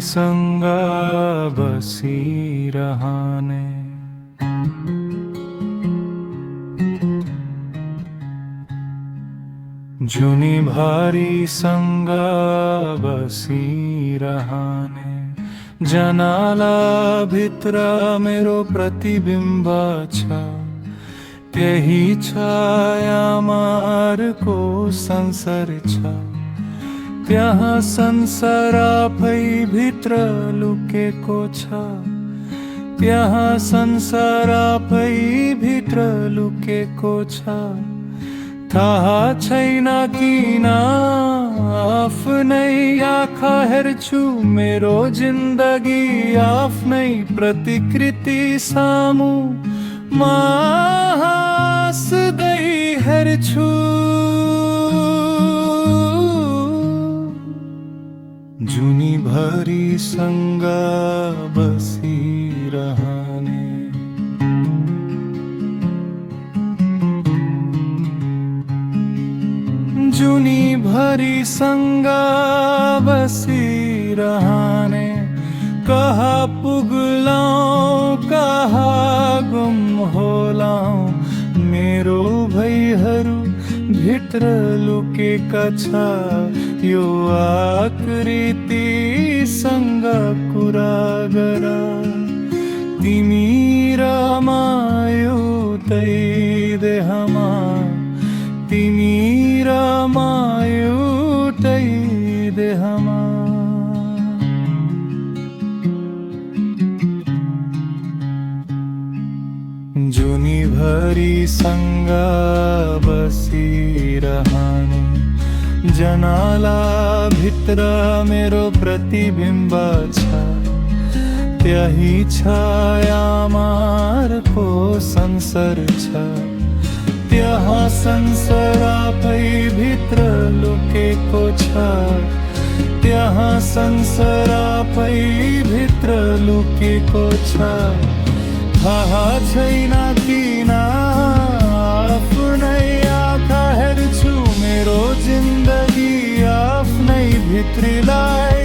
सँगा बसिरहने। जुनीभरि सँगा बसिरहने। जनाला भित्र मेरो प्रतिबिम्ब छ, त्यही छायामारको संसार छ। त्यहाँ संसार आफै भित्र लुकेको छ, त्यहाँ संसार आफै भित्र लुकेको छ। थाहा छैन किन आफ्नै आँखा हेर्छु, मेरो जिन्दगी आफ्नै प्रतिकृति सामु म हाँस्दै हेर्छु। जुनीभरि सँगा बसिरहने। जुनीभरि सँगा बसिरहने। कहाँ पुग्लौं कहाँ गुम होलौं, मेरो भैहरू भित्र लुकेका छ। यो आकृतिसँग कुरा गर, तिमी रमायो तै देहमा, तिमी रमायो तै देहमा। जुनीभरि सँगा बसिरहने। जनाला भित्र मेरो प्रतिबिम्ब छ, त्यही छायामारको संसार छ। त्यहाँ संसार आफै भित्र लुकेको छ, त्यहाँ संसार आफै भित्र लुकेको छ। थाहा छैन किन आफ्नै आँखा हेर्छु, मेरो जिन्दगी आफ्नै भित्रीलाई